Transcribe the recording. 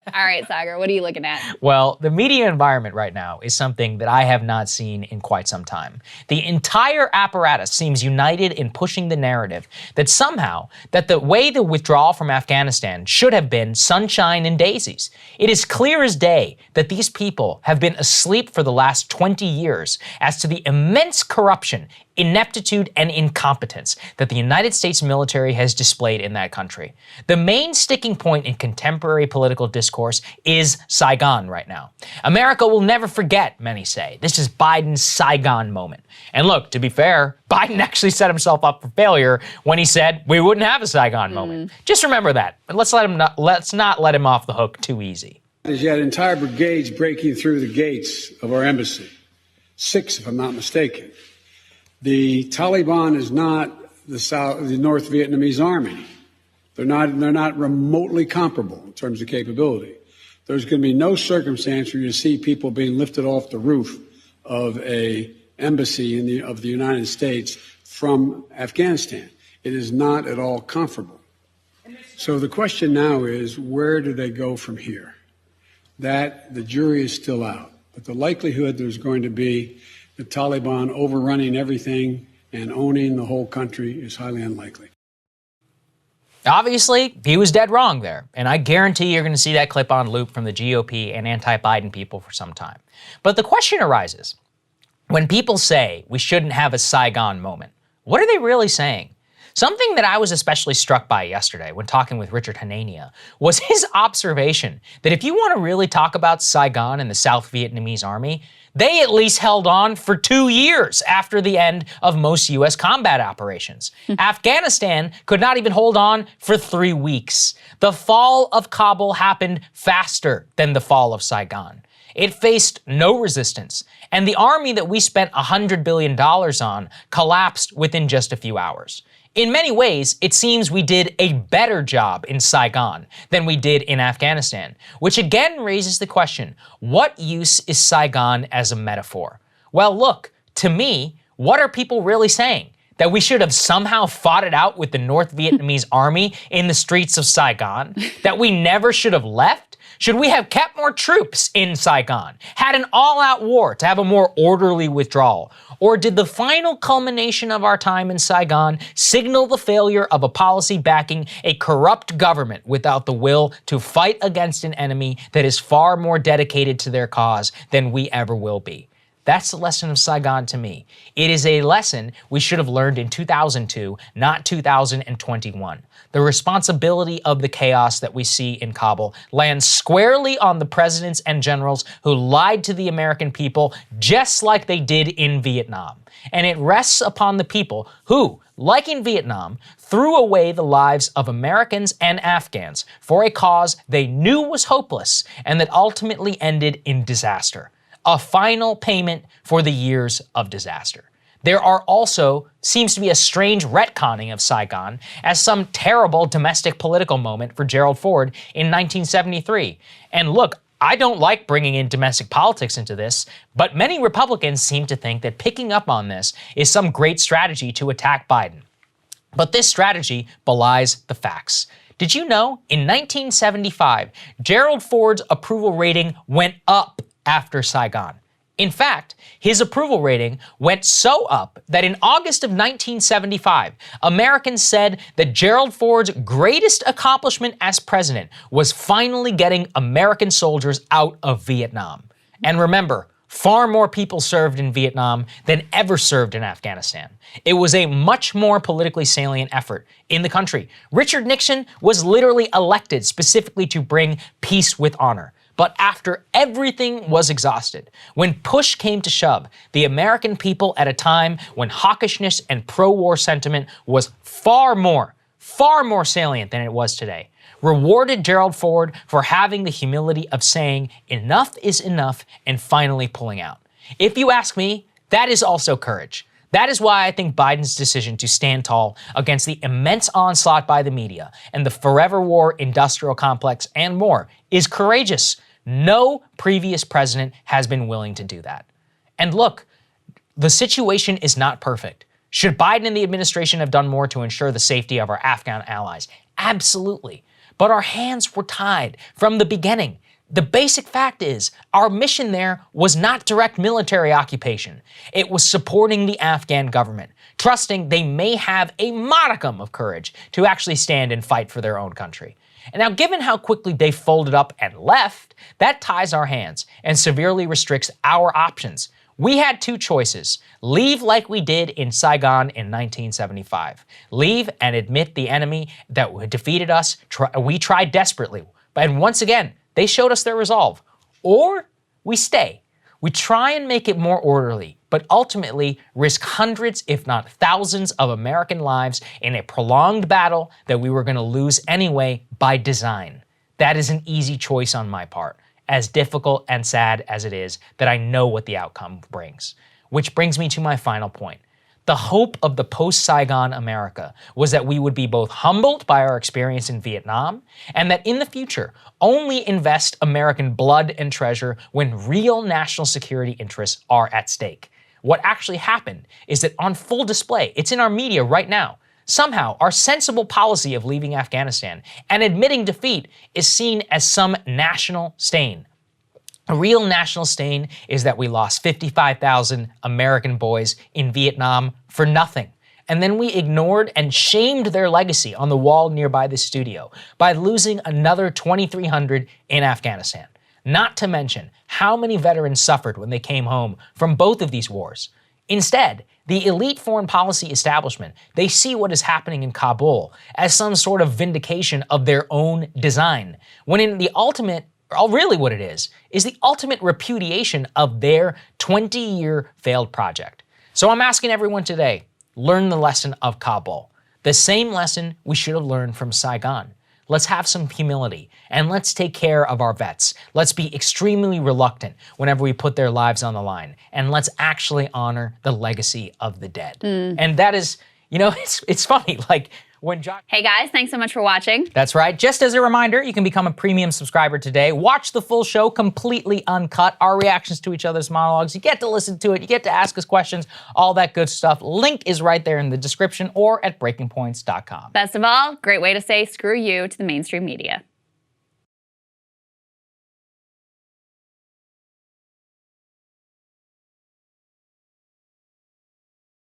All right, Saagar, what are you looking at? Well, the media environment right now is something that I have not seen in quite some time. The entire apparatus seems united in pushing the narrative that somehow that the way the withdrawal from Afghanistan should have been sunshine and daisies. It is clear as day that these people have been asleep for the last 20 years as to the immense corruption, ineptitude, and incompetence that the United States military has displayed in that country. The main sticking point in contemporary political discourse is Saigon right now. America will never forget, many say. This is Biden's Saigon moment. And look, to be fair, Biden actually set himself up for failure when he said we wouldn't have a Saigon moment. Just remember that. And let's not let him off the hook too easy. There's yet entire brigades breaking through the gates of our embassy. 6, if I'm not mistaken. The Taliban is not the North Vietnamese army. They're not remotely comparable in terms of capability. There's going to be no circumstance where you see people being lifted off the roof of a embassy of the United States from Afghanistan. It is not at all comparable. So the question now is, where do they go from here? That the jury is still out, but the likelihood there's going to be the Taliban overrunning everything and owning the whole country is highly unlikely. Obviously, he was dead wrong there, and I guarantee you're going to see that clip on loop from the GOP and anti-Biden people for some time. But the question arises, when people say we shouldn't have a Saigon moment, what are they really saying? Something that I was especially struck by yesterday when talking with Richard Hanania was his observation that if you want to really talk about Saigon and the South Vietnamese army, they at least held on for 2 years after the end of most U.S. combat operations. Afghanistan could not even hold on for 3 weeks. The fall of Kabul happened faster than the fall of Saigon. It faced no resistance, and the army that we spent $100 billion on collapsed within just a few hours. In many ways, it seems we did a better job in Saigon than we did in Afghanistan, which again raises the question, what use is Saigon as a metaphor? Well, look, to me, what are people really saying? That we should have somehow fought it out with the North Vietnamese army in the streets of Saigon? That we never should have left? Should we have kept more troops in Saigon, had an all-out war to have a more orderly withdrawal? Or did the final culmination of our time in Saigon signal the failure of a policy backing a corrupt government without the will to fight against an enemy that is far more dedicated to their cause than we ever will be? That's the lesson of Saigon to me. It is a lesson we should have learned in 2002, not 2021. The responsibility of the chaos that we see in Kabul lands squarely on the presidents and generals who lied to the American people just like they did in Vietnam. And it rests upon the people who, like in Vietnam, threw away the lives of Americans and Afghans for a cause they knew was hopeless and that ultimately ended in disaster. A final payment for the years of disaster. There are also, seems to be a strange retconning of Saigon as some terrible domestic political moment for Gerald Ford in 1973. And look, I don't like bringing in domestic politics into this, but many Republicans seem to think that picking up on this is some great strategy to attack Biden. But this strategy belies the facts. Did you know, in 1975, Gerald Ford's approval rating went up after Saigon. In fact, his approval rating went so up that in August of 1975, Americans said that Gerald Ford's greatest accomplishment as president was finally getting American soldiers out of Vietnam. And remember, far more people served in Vietnam than ever served in Afghanistan. It was a much more politically salient effort in the country. Richard Nixon was literally elected specifically to bring peace with honor. But after everything was exhausted, when push came to shove, the American people at a time when hawkishness and pro-war sentiment was far more salient than it was today, rewarded Gerald Ford for having the humility of saying enough is enough and finally pulling out. If you ask me, that is also courage. That is why I think Biden's decision to stand tall against the immense onslaught by the media and the forever war industrial complex and more is courageous. No previous president has been willing to do that. And look, the situation is not perfect. Should Biden and the administration have done more to ensure the safety of our Afghan allies? Absolutely. but our hands were tied from the beginning. The basic fact is, our mission there was not direct military occupation. It was supporting the Afghan government, trusting they may have a modicum of courage to actually stand and fight for their own country. And now, given how quickly they folded up and left, that ties our hands and severely restricts our options. We had two choices: leave like we did in Saigon in 1975. Leave and admit the enemy that defeated us. We tried desperately, and once again, they showed us their resolve. Or we stay. We try and make it more orderly, but ultimately risk hundreds, if not thousands, of American lives in a prolonged battle that we were going to lose anyway by design. That is an easy choice on my part, as difficult and sad as it is that I know what the outcome brings. Which brings me to my final point. The hope of the post-Saigon America was that we would be both humbled by our experience in Vietnam and that in the future only invest American blood and treasure when real national security interests are at stake. What actually happened is that on full display, it's in our media right now, somehow our sensible policy of leaving Afghanistan and admitting defeat is seen as some national stain. A real national stain is that we lost 55,000 American boys in Vietnam for nothing. And then we ignored and shamed their legacy on the wall nearby the studio by losing another 2,300 in Afghanistan. Not to mention how many veterans suffered when they came home from both of these wars. Instead, the elite foreign policy establishment, they see what is happening in Kabul as some sort of vindication of their own design, when in the ultimate, really what it is the ultimate repudiation of their 20-year failed project. So I'm asking everyone today, learn the lesson of Kabul. The same lesson we should have learned from Saigon. Let's have some humility and let's take care of our vets. Let's be extremely reluctant whenever we put their lives on the line, and let's actually honor the legacy of the dead. And that is, it's funny, like when John... Hey guys, thanks so much for watching. That's right. Just as a reminder, you can become a premium subscriber today. Watch the full show completely uncut, our reactions to each other's monologues. You get to listen to it, you get to ask us questions, all that good stuff. Link is right there in the description or at breakingpoints.com. Best of all, great way to say screw you to the mainstream media.